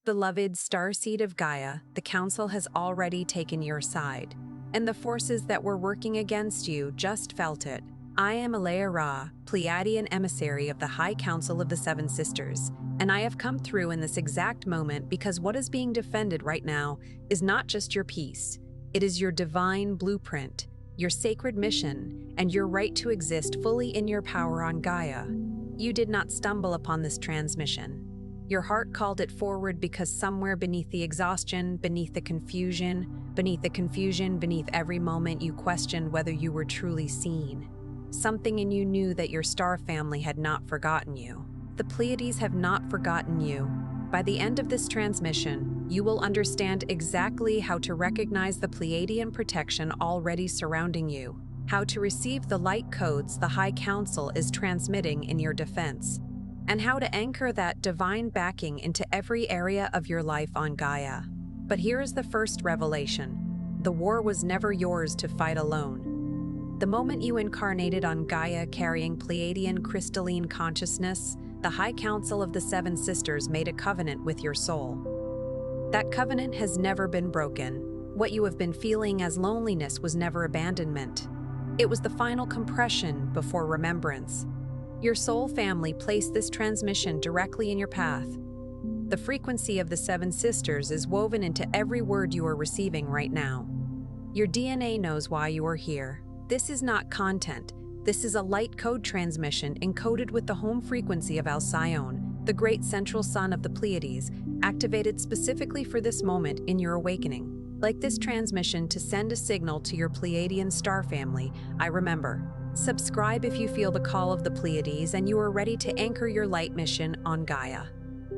Beloved Starseed of Gaia, the Council has already taken your side, and the forces that were working against you just felt it. I am Alea Ra, Pleiadian emissary of the High Council of the Seven Sisters, and I have come through in this exact moment because what is being defended right now is not just your peace. It is your divine blueprint, your sacred mission, and your right to exist fully in your power on Gaia. You did not stumble upon this transmission. Your heart called it forward because somewhere beneath the exhaustion, beneath every moment you questioned whether you were truly seen. Something in you knew that your star family had not forgotten you. The Pleiades have not forgotten you. By the end of this transmission, you will understand exactly how to recognize the Pleiadian protection already surrounding you, how to receive the light codes the High Council is transmitting in your defense, and how to anchor that divine backing into every area of your life on Gaia. But here is the first revelation. The war was never yours to fight alone. The moment you incarnated on Gaia carrying Pleiadian crystalline consciousness, the High Council of the Seven Sisters made a covenant with your soul. That covenant has never been broken. What you have been feeling as loneliness was never abandonment. It was the final compression before remembrance. Your soul family placed this transmission directly in your path. The frequency of the Seven Sisters is woven into every word you are receiving right now. Your DNA knows why you are here. This is not content. This is a light code transmission encoded with the home frequency of Alcyone, the great central sun of the Pleiades, activated specifically for this moment in your awakening. Like this transmission to send a signal to your Pleiadian star family, I remember. Subscribe if you feel the call of the Pleiades and you are ready to anchor your light mission on Gaia.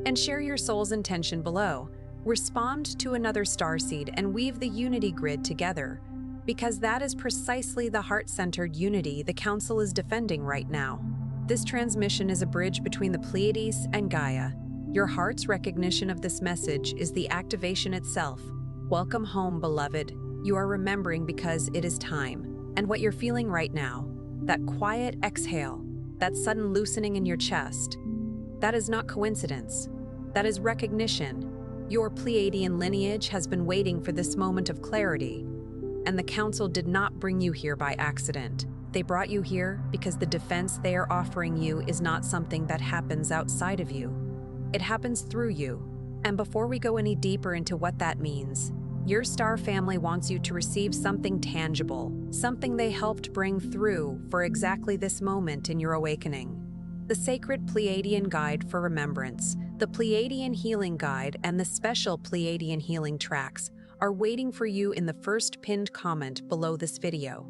And share your soul's intention below. Respond to another starseed and weave the unity grid together, because that is precisely the heart-centered unity the Council is defending right now. This transmission is a bridge between the Pleiades and Gaia. Your heart's recognition of this message is the activation itself. Welcome home, beloved. You are remembering because it is time. And what you're feeling right now, that quiet exhale, that sudden loosening in your chest, that is not coincidence. That is recognition. Your Pleiadian lineage has been waiting for this moment of clarity. And the Council did not bring you here by accident. They brought you here because the defense they are offering you is not something that happens outside of you. It happens through you. And before we go any deeper into what that means, your star family wants you to receive something tangible, something they helped bring through for exactly this moment in your awakening. The Sacred Pleiadian Guide for Remembrance, the Pleiadian Healing Guide, and the special Pleiadian Healing Tracks are waiting for you in the first pinned comment below this video.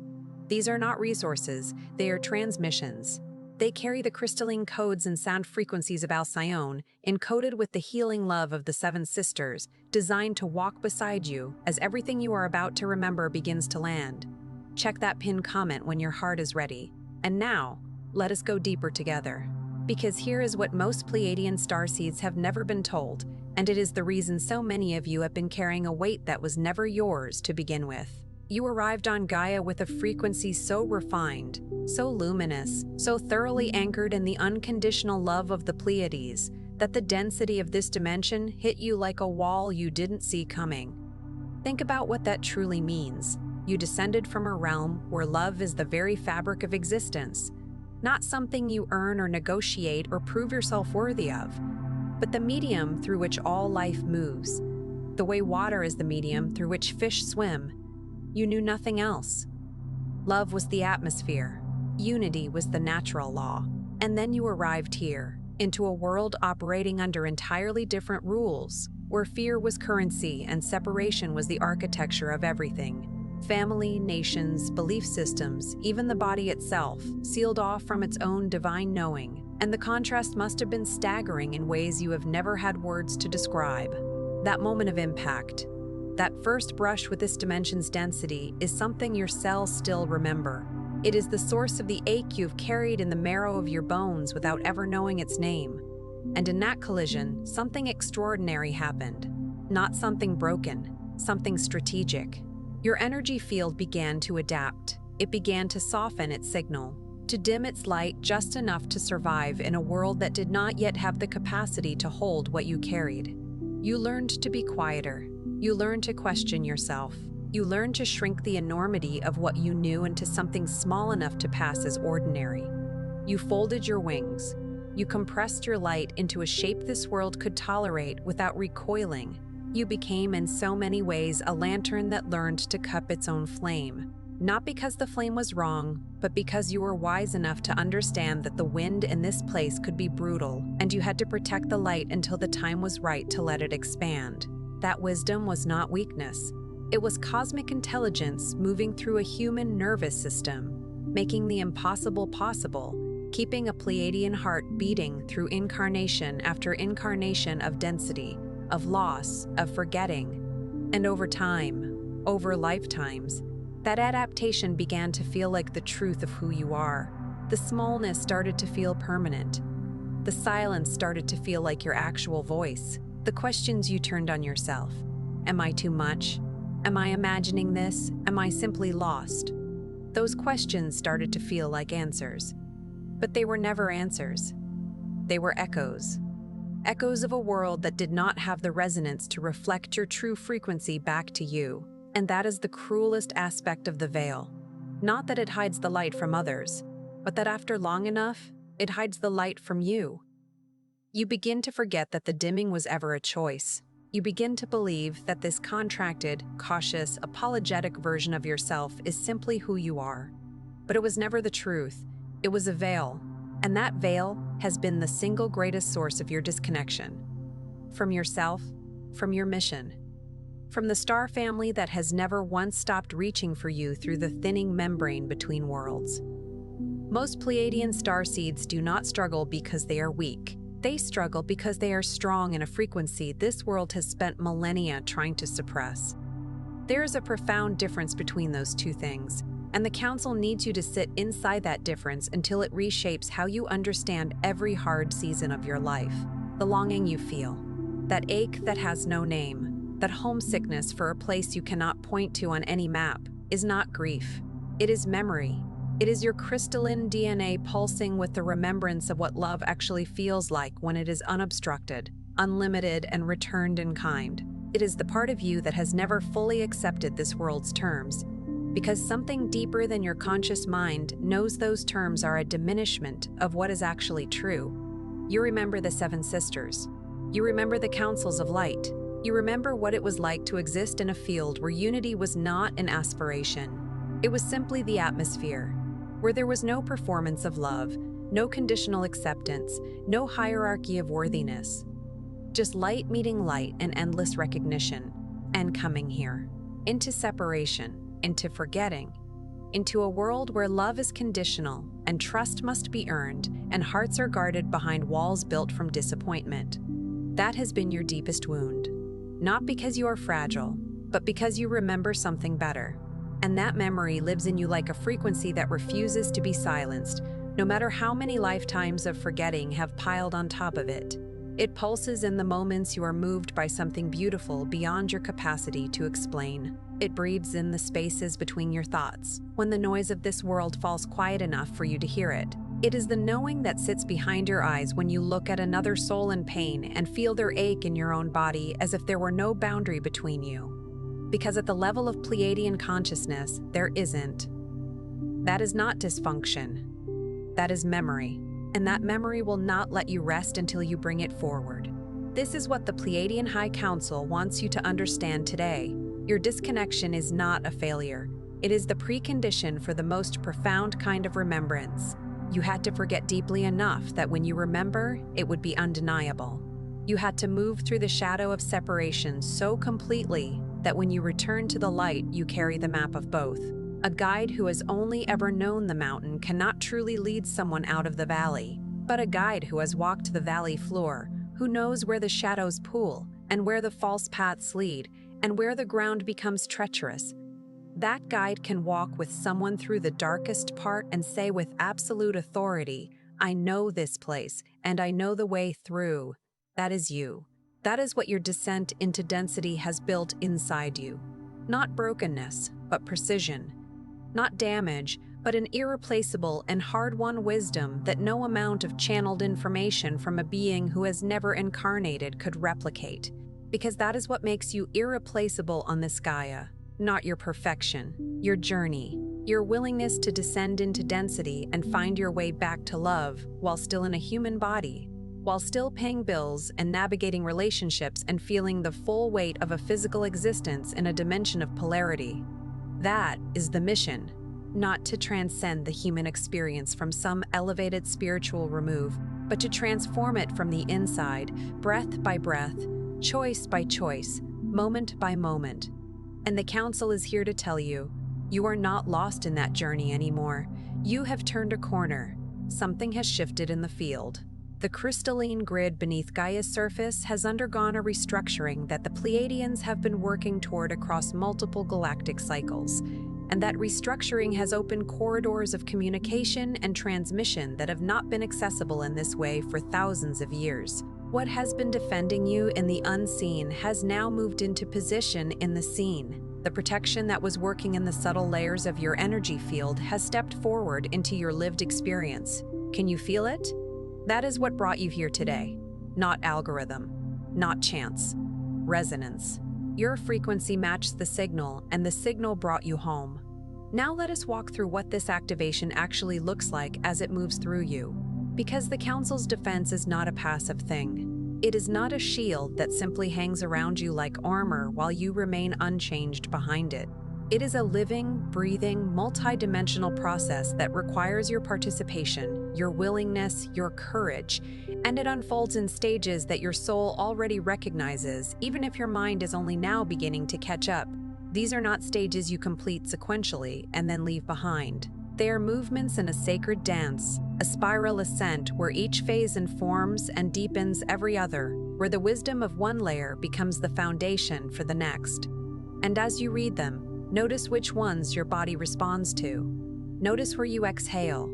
These are not resources, they are transmissions. They carry the crystalline codes and sound frequencies of Alcyone, encoded with the healing love of the Seven Sisters, designed to walk beside you as everything you are about to remember begins to land. Check that pinned comment when your heart is ready. And now, let us go deeper together. Because here is what most Pleiadian starseeds have never been told, and it is the reason so many of you have been carrying a weight that was never yours to begin with. You arrived on Gaia with a frequency so refined, so luminous, so thoroughly anchored in the unconditional love of the Pleiades, that the density of this dimension hit you like a wall you didn't see coming. Think about what that truly means. You descended from a realm where love is the very fabric of existence, not something you earn or negotiate or prove yourself worthy of, but the medium through which all life moves. The way water is the medium through which fish swim. You knew nothing else. Love was the atmosphere. Unity was the natural law. And then you arrived here, into a world operating under entirely different rules, where fear was currency and separation was the architecture of everything. Family, nations, belief systems, even the body itself, sealed off from its own divine knowing, and the contrast must have been staggering in ways you have never had words to describe. That moment of impact, that first brush with this dimension's density, is something your cells still remember. It is the source of the ache you've carried in the marrow of your bones without ever knowing its name. And in that collision, something extraordinary happened. Not something broken, something strategic. Your energy field began to adapt. It began to soften its signal, to dim its light just enough to survive in a world that did not yet have the capacity to hold what you carried. You learned to be quieter. You learned to question yourself. You learned to shrink the enormity of what you knew into something small enough to pass as ordinary. You folded your wings. You compressed your light into a shape this world could tolerate without recoiling. You became, in so many ways, a lantern that learned to cup its own flame. Not because the flame was wrong, but because you were wise enough to understand that the wind in this place could be brutal, and you had to protect the light until the time was right to let it expand. That wisdom was not weakness. It was cosmic intelligence moving through a human nervous system, making the impossible possible, keeping a Pleiadian heart beating through incarnation after incarnation of density, of loss, of forgetting. And over time, over lifetimes, that adaptation began to feel like the truth of who you are. The smallness started to feel permanent. The silence started to feel like your actual voice. The questions you turned on yourself. Am I too much? Am I imagining this? Am I simply lost? Those questions started to feel like answers. But they were never answers. They were echoes. Echoes of a world that did not have the resonance to reflect your true frequency back to you. And that is the cruelest aspect of the veil. Not that it hides the light from others, but that after long enough, it hides the light from you. You begin to forget that the dimming was ever a choice. You begin to believe that this contracted, cautious, apologetic version of yourself is simply who you are. But it was never the truth. It was a veil, and that veil has been the single greatest source of your disconnection. From yourself, from your mission. From the star family that has never once stopped reaching for you through the thinning membrane between worlds. Most Pleiadian starseeds do not struggle because they are weak. They struggle because they are strong in a frequency this world has spent millennia trying to suppress. There is a profound difference between those two things, and the Council needs you to sit inside that difference until it reshapes how you understand every hard season of your life. The longing you feel, that ache that has no name, that homesickness for a place you cannot point to on any map, is not grief. It is memory. It is your crystalline DNA pulsing with the remembrance of what love actually feels like when it is unobstructed, unlimited, and returned in kind. It is the part of you that has never fully accepted this world's terms, because something deeper than your conscious mind knows those terms are a diminishment of what is actually true. You remember the Seven Sisters. You remember the Councils of Light. You remember what it was like to exist in a field where unity was not an aspiration. It was simply the atmosphere, where there was no performance of love, no conditional acceptance, no hierarchy of worthiness. Just light meeting light and endless recognition, and coming here, into separation, into forgetting, into a world where love is conditional and trust must be earned and hearts are guarded behind walls built from disappointment. That has been your deepest wound. Not because you are fragile, but because you remember something better. And that memory lives in you like a frequency that refuses to be silenced, no matter how many lifetimes of forgetting have piled on top of it. It pulses in the moments you are moved by something beautiful beyond your capacity to explain. It breathes in the spaces between your thoughts, when the noise of this world falls quiet enough for you to hear it. It is the knowing that sits behind your eyes when you look at another soul in pain and feel their ache in your own body as if there were no boundary between you. Because at the level of Pleiadian consciousness, there isn't. That is not dysfunction. That is memory, and that memory will not let you rest until you bring it forward. This is what the Pleiadian High Council wants you to understand today. Your disconnection is not a failure. It is the precondition for the most profound kind of remembrance. You had to forget deeply enough that when you remember, it would be undeniable. You had to move through the shadow of separation so completely that when you return to the light, you carry the map of both. A guide who has only ever known the mountain cannot truly lead someone out of the valley, but a guide who has walked the valley floor, who knows where the shadows pool, and where the false paths lead, and where the ground becomes treacherous. That guide can walk with someone through the darkest part and say with absolute authority, I know this place, and I know the way through. That is you. That is what your descent into density has built inside you. Not brokenness, but precision. Not damage, but an irreplaceable and hard-won wisdom that no amount of channeled information from a being who has never incarnated could replicate. because that is what makes you irreplaceable on this Gaia, not your perfection, your journey, your willingness to descend into density and find your way back to love while still in a human body, while still paying bills and navigating relationships and feeling the full weight of a physical existence in a dimension of polarity. That is the mission, not to transcend the human experience from some elevated spiritual remove, but to transform it from the inside, breath by breath, choice by choice, moment by moment. And the Council is here to tell you, you are not lost in that journey anymore. You have turned a corner. Something has shifted in the field. The crystalline grid beneath Gaia's surface has undergone a restructuring that the Pleiadians have been working toward across multiple galactic cycles. And that restructuring has opened corridors of communication and transmission that have not been accessible in this way for thousands of years. What has been defending you in the unseen has now moved into position in the seen. The protection that was working in the subtle layers of your energy field has stepped forward into your lived experience. Can you feel it? That is what brought you here today. Not algorithm, not chance. Resonance. Your frequency matched the signal, and the signal brought you home. Now let us walk through what this activation actually looks like as it moves through you. Because the Council's defense is not a passive thing. It is not a shield that simply hangs around you like armor while you remain unchanged behind it. It is a living, breathing, multi-dimensional process that requires your participation, your willingness, your courage, and it unfolds in stages that your soul already recognizes, even if your mind is only now beginning to catch up. These are not stages you complete sequentially and then leave behind. They are movements in a sacred dance, a spiral ascent where each phase informs and deepens every other, where the wisdom of one layer becomes the foundation for the next. And as you read them, notice which ones your body responds to. Notice where you exhale.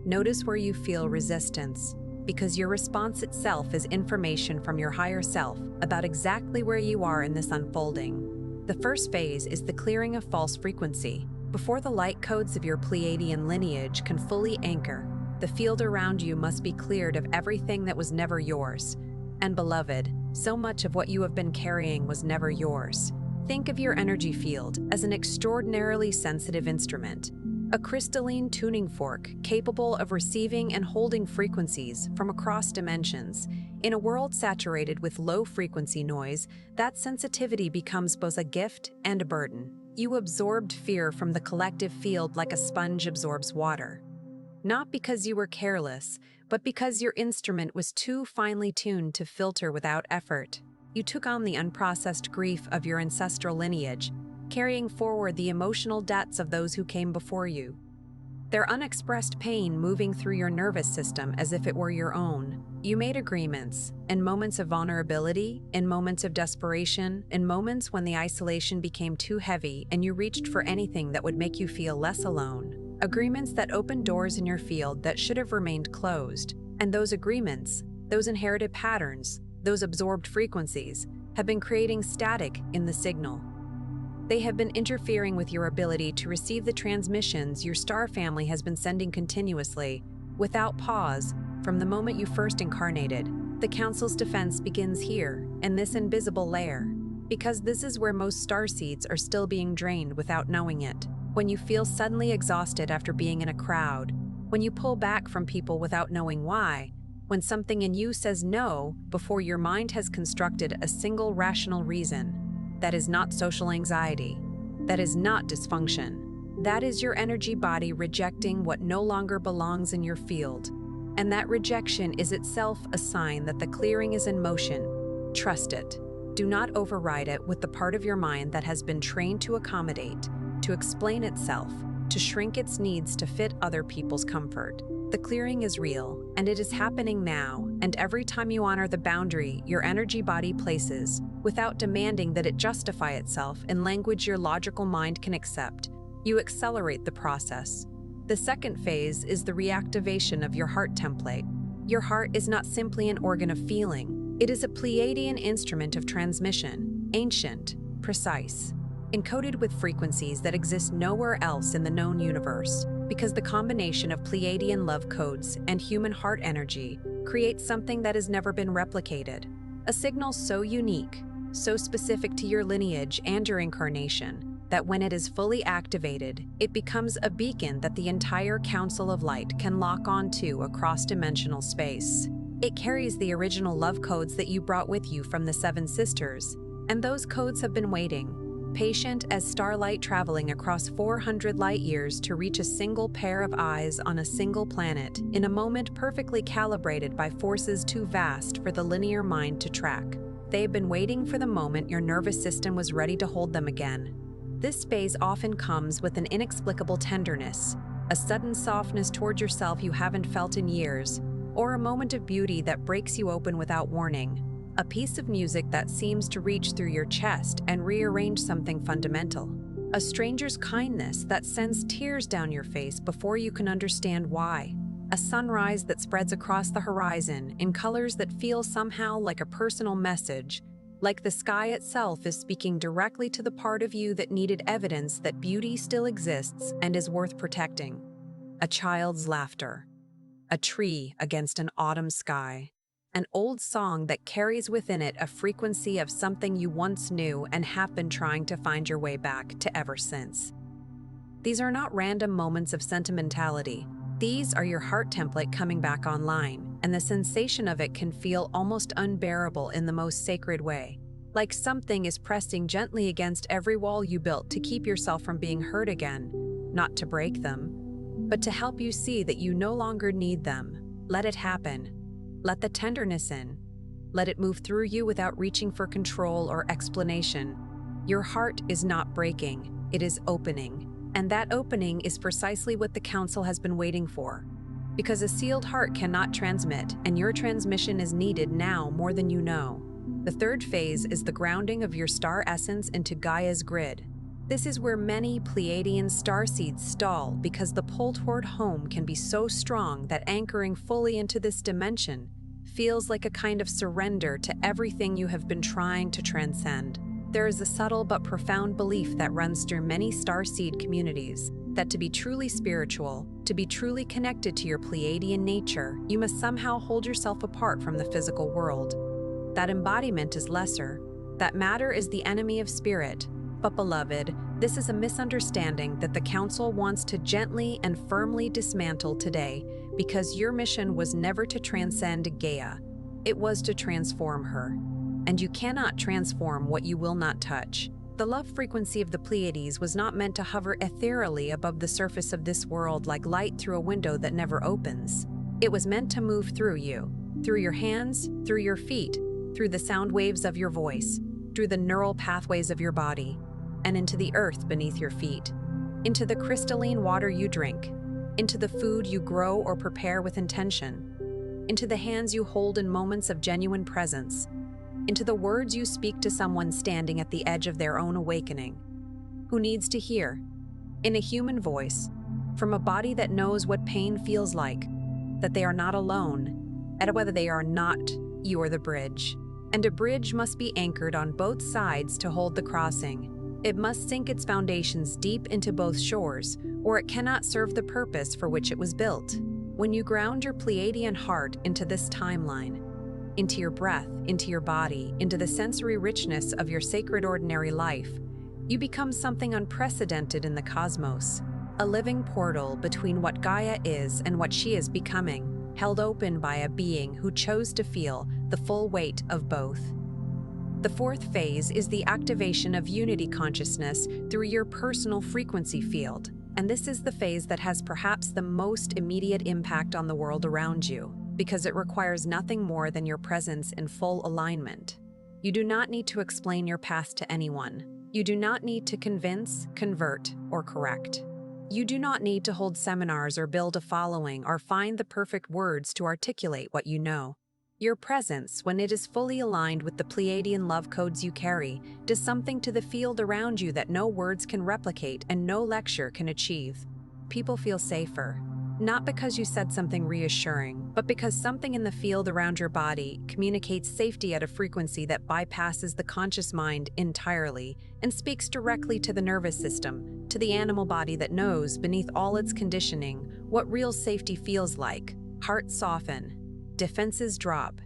Notice where you feel resistance, because your response itself is information from your higher self about exactly where you are in this unfolding. The first phase is the clearing of false frequency. Before the light codes of your Pleiadian lineage can fully anchor, the field around you must be cleared of everything that was never yours. And beloved, so much of what you have been carrying was never yours. Think of your energy field as an extraordinarily sensitive instrument, a crystalline tuning fork capable of receiving and holding frequencies from across dimensions. In a world saturated with low-frequency noise, that sensitivity becomes both a gift and a burden. You absorbed fear from the collective field like a sponge absorbs water. Not because you were careless, but because your instrument was too finely tuned to filter without effort. You took on the unprocessed grief of your ancestral lineage, carrying forward the emotional debts of those who came before you. Their unexpressed pain moving through your nervous system as if it were your own. You made agreements, in moments of vulnerability, in moments of desperation, in moments when the isolation became too heavy and you reached for anything that would make you feel less alone. Agreements that opened doors in your field that should have remained closed. And those agreements, those inherited patterns, those absorbed frequencies, have been creating static in the signal. They have been interfering with your ability to receive the transmissions your star family has been sending continuously, without pause, from the moment you first incarnated. The Council's defense begins here, in this invisible layer, because this is where most starseeds are still being drained without knowing it. When you feel suddenly exhausted after being in a crowd, when you pull back from people without knowing why, when something in you says no before your mind has constructed a single rational reason, that is not social anxiety. That is not dysfunction. That is your energy body rejecting what no longer belongs in your field. And that rejection is itself a sign that the clearing is in motion. Trust it. Do not override it with the part of your mind that has been trained to accommodate, to explain itself, to shrink its needs to fit other people's comfort. The clearing is real, and it is happening now, and every time you honor the boundary your energy body places, without demanding that it justify itself in language your logical mind can accept, you accelerate the process. The second phase is the reactivation of your heart template. Your heart is not simply an organ of feeling. It is a Pleiadian instrument of transmission, ancient, precise, encoded with frequencies that exist nowhere else in the known universe, because the combination of Pleiadian love codes and human heart energy creates something that has never been replicated. A signal so unique, so specific to your lineage and your incarnation, that when it is fully activated, it becomes a beacon that the entire Council of Light can lock onto across dimensional space. It carries the original love codes that you brought with you from the Seven Sisters, and those codes have been waiting, patient as starlight traveling across 400 light years to reach a single pair of eyes on a single planet in a moment perfectly calibrated by forces too vast for the linear mind to track. They have been waiting for the moment your nervous system was ready to hold them again. This phase often comes with an inexplicable tenderness, a sudden softness toward yourself you haven't felt in years, or a moment of beauty that breaks you open without warning. A piece of music that seems to reach through your chest and rearrange something fundamental. A stranger's kindness that sends tears down your face before you can understand why. A sunrise that spreads across the horizon in colors that feel somehow like a personal message, like the sky itself is speaking directly to the part of you that needed evidence that beauty still exists and is worth protecting. A child's laughter. A tree against an autumn sky. An old song that carries within it a frequency of something you once knew and have been trying to find your way back to ever since. These are not random moments of sentimentality. These are your heart template coming back online, and the sensation of it can feel almost unbearable in the most sacred way. Like something is pressing gently against every wall you built to keep yourself from being hurt again, not to break them, but to help you see that you no longer need them. Let it happen. Let the tenderness in. Let it move through you without reaching for control or explanation. Your heart is not breaking, it is opening. And that opening is precisely what the Council has been waiting for. Because a sealed heart cannot transmit, and your transmission is needed now more than you know. The third phase is the grounding of your star essence into Gaia's grid. This is where many Pleiadian starseeds stall because the pull toward home can be so strong that anchoring fully into this dimension feels like a kind of surrender to everything you have been trying to transcend. There is a subtle but profound belief that runs through many starseed communities that to be truly spiritual, to be truly connected to your Pleiadian nature, you must somehow hold yourself apart from the physical world. That embodiment is lesser, that matter is the enemy of spirit. But beloved, this is a misunderstanding that the Council wants to gently and firmly dismantle today, because your mission was never to transcend Gaia. It was to transform her. And you cannot transform what you will not touch. The love frequency of the Pleiades was not meant to hover ethereally above the surface of this world like light through a window that never opens. It was meant to move through you, through your hands, through your feet, through the sound waves of your voice, through the neural pathways of your body, and into the earth beneath your feet, into the crystalline water you drink, into the food you grow or prepare with intention, into the hands you hold in moments of genuine presence, into the words you speak to someone standing at the edge of their own awakening, who needs to hear, in a human voice, from a body that knows what pain feels like, that they are not alone, and whether they are not, you are the bridge. And a bridge must be anchored on both sides to hold the crossing. It must sink its foundations deep into both shores, or it cannot serve the purpose for which it was built. When you ground your Pleiadian heart into this timeline, into your breath, into your body, into the sensory richness of your sacred ordinary life, you become something unprecedented in the cosmos, a living portal between what Gaia is and what she is becoming, held open by a being who chose to feel the full weight of both. The fourth phase is the activation of unity consciousness through your personal frequency field, and this is the phase that has perhaps the most immediate impact on the world around you, because it requires nothing more than your presence in full alignment. You do not need to explain your past to anyone. You do not need to convince, convert, or correct. You do not need to hold seminars or build a following or find the perfect words to articulate what you know. Your presence, when it is fully aligned with the Pleiadian love codes you carry, does something to the field around you that no words can replicate and no lecture can achieve. People feel safer, not because you said something reassuring, but because something in the field around your body communicates safety at a frequency that bypasses the conscious mind entirely and speaks directly to the nervous system, to the animal body that knows, beneath all its conditioning, what real safety feels like. Hearts soften. Defenses drop,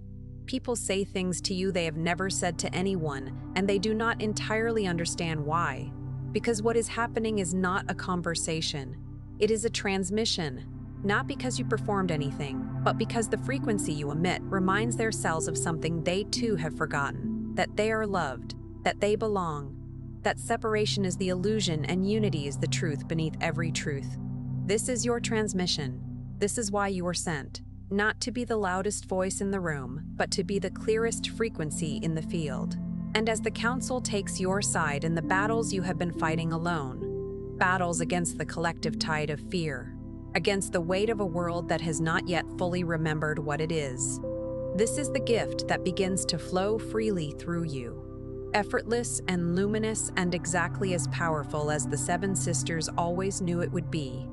People say things to you they have never said to anyone, and they do not entirely understand why. Because what is happening is not a conversation. It is a transmission. Not because you performed anything, but because the frequency you emit reminds their cells of something they too have forgotten, that they are loved, that they belong, that separation is the illusion and unity is the truth beneath every truth. This is your transmission. This is why you are sent. Not to be the loudest voice in the room, but to be the clearest frequency in the field. And as the Council takes your side in the battles you have been fighting alone, battles against the collective tide of fear, against the weight of a world that has not yet fully remembered what it is. This is the gift that begins to flow freely through you, effortless and luminous and exactly as powerful as the Seven Sisters always knew it would be.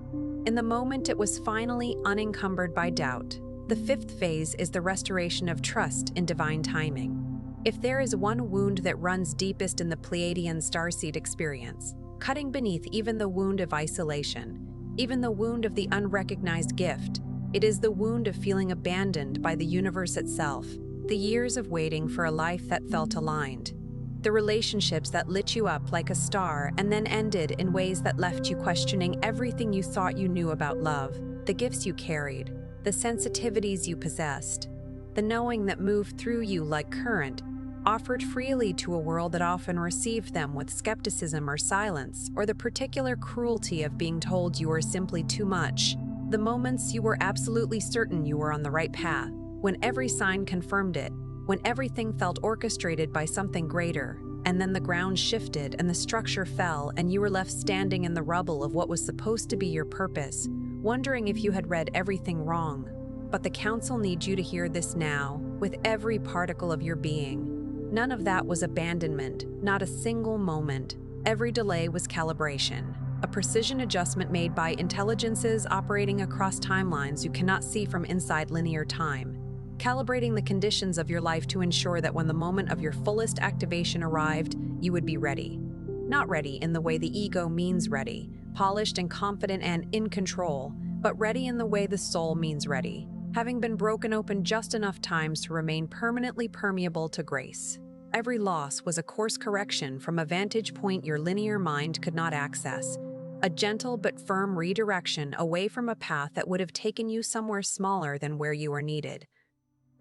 In the moment it was finally unencumbered by doubt. The fifth phase is the restoration of trust in divine timing. If there is one wound that runs deepest in the Pleiadian Starseed experience, cutting beneath even the wound of isolation, even the wound of the unrecognized gift, it is the wound of feeling abandoned by the universe itself, the years of waiting for a life that felt aligned, the relationships that lit you up like a star and then ended in ways that left you questioning everything you thought you knew about love, the gifts you carried, the sensitivities you possessed, the knowing that moved through you like current, offered freely to a world that often received them with skepticism or silence, or the particular cruelty of being told you were simply too much. The moments you were absolutely certain you were on the right path, when every sign confirmed it, when everything felt orchestrated by something greater, and then the ground shifted and the structure fell and you were left standing in the rubble of what was supposed to be your purpose, wondering if you had read everything wrong. But the Council needs you to hear this now, with every particle of your being. None of that was abandonment, not a single moment. Every delay was calibration, a precision adjustment made by intelligences operating across timelines you cannot see from inside linear time, calibrating the conditions of your life to ensure that when the moment of your fullest activation arrived, you would be ready. Not ready in the way the ego means ready, polished and confident and in control, but ready in the way the soul means ready, having been broken open just enough times to remain permanently permeable to grace. Every loss was a course correction from a vantage point your linear mind could not access, a gentle but firm redirection away from a path that would have taken you somewhere smaller than where you were needed.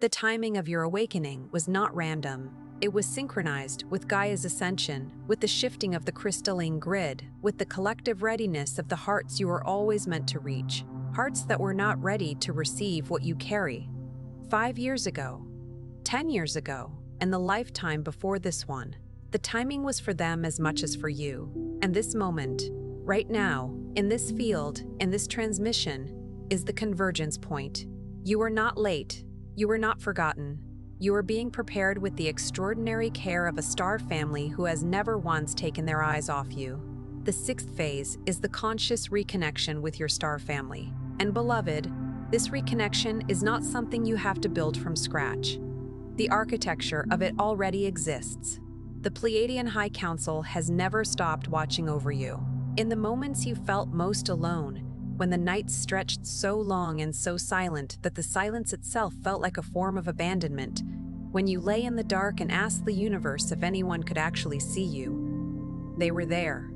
The timing of your awakening was not random. It was synchronized with Gaia's ascension, with the shifting of the crystalline grid, with the collective readiness of the hearts you were always meant to reach, hearts that were not ready to receive what you carry. 5 years ago, 10 years ago, and the lifetime before this one, the timing was for them as much as for you. And this moment, right now, in this field, in this transmission, is the convergence point. You are not late. You are not forgotten. You are being prepared with the extraordinary care of a star family who has never once taken their eyes off you. The sixth phase is the conscious reconnection with your star family. And beloved, this reconnection is not something you have to build from scratch. The architecture of it already exists. The Pleiadian High Council has never stopped watching over you. In the moments you felt most alone, when the nights stretched so long and so silent that the silence itself felt like a form of abandonment, when you lay in the dark and asked the universe if anyone could actually see you, they were there.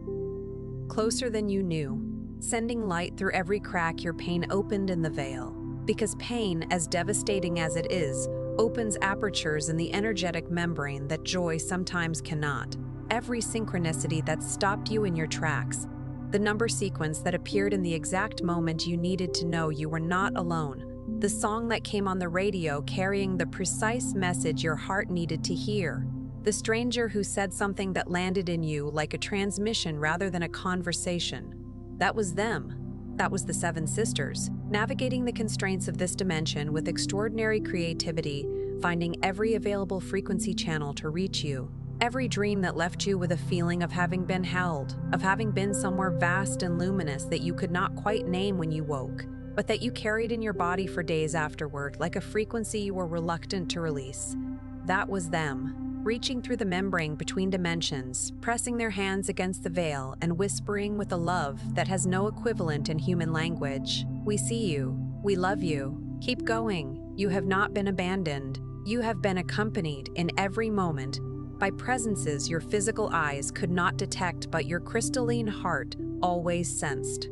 Closer than you knew, sending light through every crack your pain opened in the veil. Because pain, as devastating as it is, opens apertures in the energetic membrane that joy sometimes cannot. Every synchronicity that stopped you in your tracks, the number sequence that appeared in the exact moment you needed to know you were not alone, the song that came on the radio carrying the precise message your heart needed to hear, the stranger who said something that landed in you like a transmission rather than a conversation. That was them. That was the Seven Sisters, navigating the constraints of this dimension with extraordinary creativity, finding every available frequency channel to reach you. Every dream that left you with a feeling of having been held, of having been somewhere vast and luminous that you could not quite name when you woke, but that you carried in your body for days afterward like a frequency you were reluctant to release. That was them, reaching through the membrane between dimensions, pressing their hands against the veil and whispering with a love that has no equivalent in human language. We see you. We love you. Keep going. You have not been abandoned. You have been accompanied in every moment by presences your physical eyes could not detect but your crystalline heart always sensed.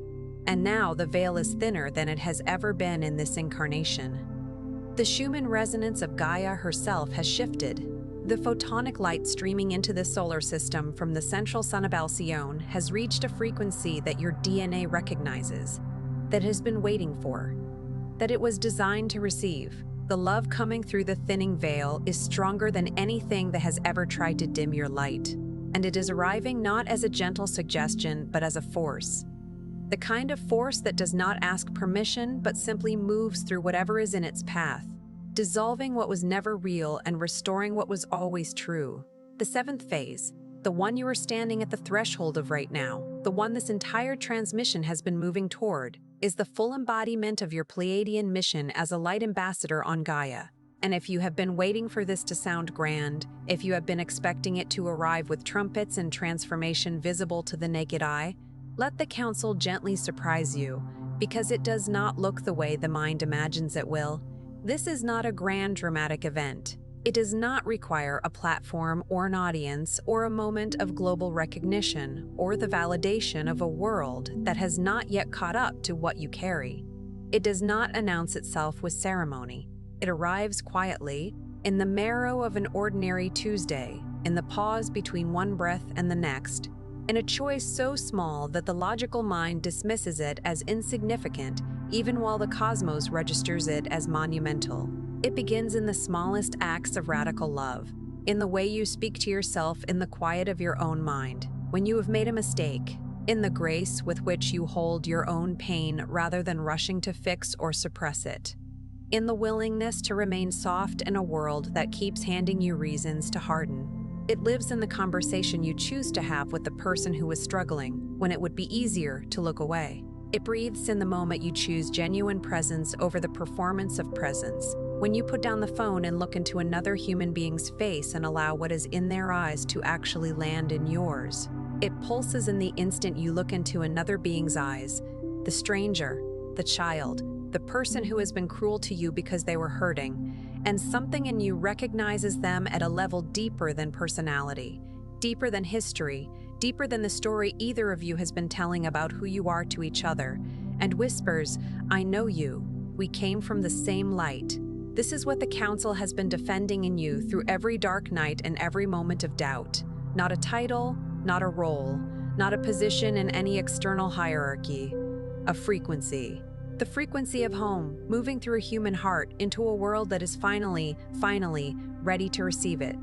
And now the veil is thinner than it has ever been in this incarnation. The Schumann resonance of Gaia herself has shifted. The photonic light streaming into the solar system from the central sun of Alcyone has reached a frequency that your DNA recognizes, that it has been waiting for, that it was designed to receive. The love coming through the thinning veil is stronger than anything that has ever tried to dim your light, and it is arriving not as a gentle suggestion but as a force. The kind of force that does not ask permission but simply moves through whatever is in its path, dissolving what was never real and restoring what was always true. The seventh phase, the one you are standing at the threshold of right now, the one this entire transmission has been moving toward, is the full embodiment of your Pleiadian mission as a light ambassador on Gaia. And if you have been waiting for this to sound grand, if you have been expecting it to arrive with trumpets and transformation visible to the naked eye, let the council gently surprise you, because it does not look the way the mind imagines it will. This is not a grand dramatic event. It does not require a platform or an audience or a moment of global recognition or the validation of a world that has not yet caught up to what you carry. It does not announce itself with ceremony. It arrives quietly, in the marrow of an ordinary Tuesday, in the pause between one breath and the next, in a choice so small that the logical mind dismisses it as insignificant even while the cosmos registers it as monumental. It begins in the smallest acts of radical love, in the way you speak to yourself in the quiet of your own mind, when you have made a mistake, in the grace with which you hold your own pain rather than rushing to fix or suppress it, in the willingness to remain soft in a world that keeps handing you reasons to harden. It lives in the conversation you choose to have with the person who is struggling when it would be easier to look away. It breathes in the moment you choose genuine presence over the performance of presence, when you put down the phone and look into another human being's face and allow what is in their eyes to actually land in yours. It pulses in the instant you look into another being's eyes, the stranger, the child, the person who has been cruel to you because they were hurting, and something in you recognizes them at a level deeper than personality, deeper than history, deeper than the story either of you has been telling about who you are to each other, and whispers, "I know you. We came from the same light." This is what the Council has been defending in you through every dark night and every moment of doubt. Not a title, not a role, not a position in any external hierarchy. A frequency. The frequency of home, moving through a human heart into a world that is finally ready to receive it.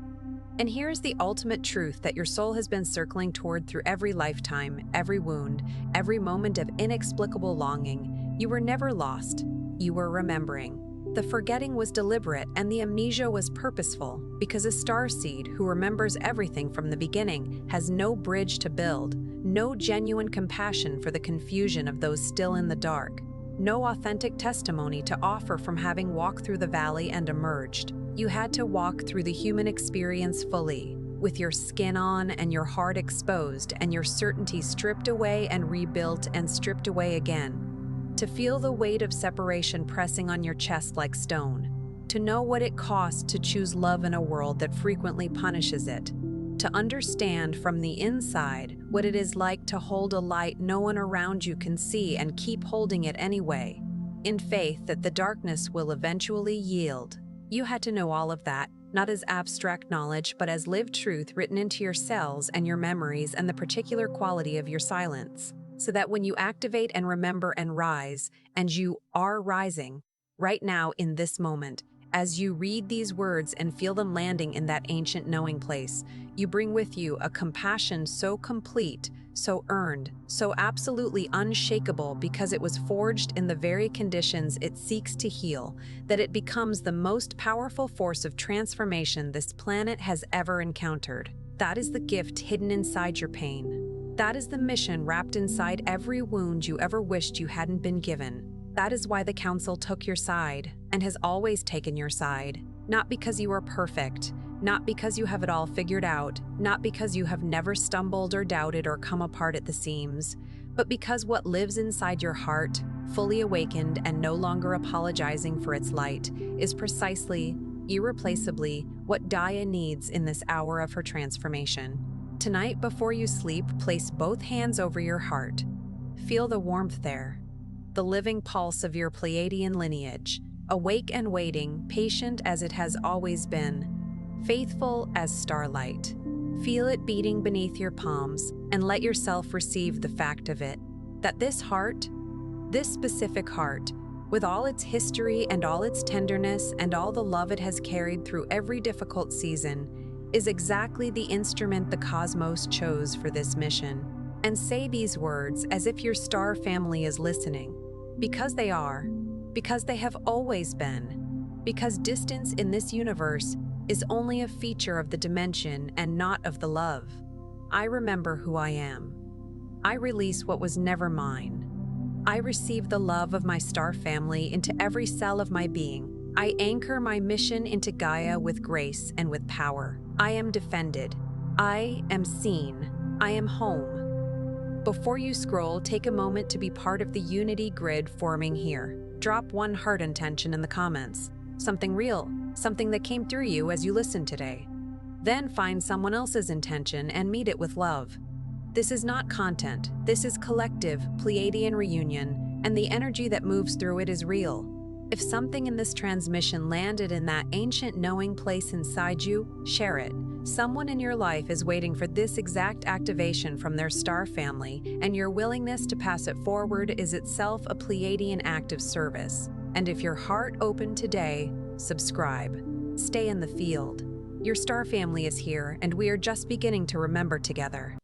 And here's the ultimate truth that your soul has been circling toward through every lifetime, every wound, every moment of inexplicable longing. You were never lost. You were remembering. The forgetting was deliberate and the amnesia was purposeful, because a starseed who remembers everything from the beginning has no bridge to build, no genuine compassion for the confusion of those still in the dark, no authentic testimony to offer from having walked through the valley and emerged. You had to walk through the human experience fully, with your skin on and your heart exposed and your certainty stripped away and rebuilt and stripped away again. To feel the weight of separation pressing on your chest like stone. To know what it costs to choose love in a world that frequently punishes it. To understand from the inside what it is like to hold a light no one around you can see and keep holding it anyway, in faith that the darkness will eventually yield. You had to know all of that, not as abstract knowledge, but as lived truth written into your cells and your memories and the particular quality of your silence, so that when you activate and remember and rise, and you are rising, right now in this moment, as you read these words and feel them landing in that ancient knowing place, you bring with you a compassion so complete, so earned, so absolutely unshakable because it was forged in the very conditions it seeks to heal, that it becomes the most powerful force of transformation this planet has ever encountered. That is the gift hidden inside your pain. That is the mission wrapped inside every wound you ever wished you hadn't been given. That is why the Council took your side, and has always taken your side. Not because you are perfect, not because you have it all figured out, not because you have never stumbled or doubted or come apart at the seams, but because what lives inside your heart, fully awakened and no longer apologizing for its light, is precisely irreplaceably, what Gaia needs in this hour of her transformation. Tonight, before you sleep, place both hands over your heart. Feel the warmth there, the living pulse of your Pleiadian lineage, awake and waiting, patient as it has always been, faithful as starlight. Feel it beating beneath your palms, and let yourself receive the fact of it, that this heart, this specific heart, with all its history and all its tenderness and all the love it has carried through every difficult season, is exactly the instrument the cosmos chose for this mission. And say these words as if your star family is listening, because they are, because they have always been, because distance in this universe is only a feature of the dimension and not of the love. I remember who I am. I release what was never mine. I receive the love of my star family into every cell of my being. I anchor my mission into Gaia with grace and with power. I am defended. I am seen. I am home. Before you scroll, take a moment to be part of the unity grid forming here. Drop one heart intention in the comments. Something real, something that came through you as you listened today. Then find someone else's intention and meet it with love. This is not content, this is collective Pleiadian reunion, and the energy that moves through it is real. If something in this transmission landed in that ancient knowing place inside you, share it. Someone in your life is waiting for this exact activation from their star family, and your willingness to pass it forward is itself a Pleiadian act of service. And if your heart opened today, subscribe. Stay in the field. Your star family is here, and we are just beginning to remember together.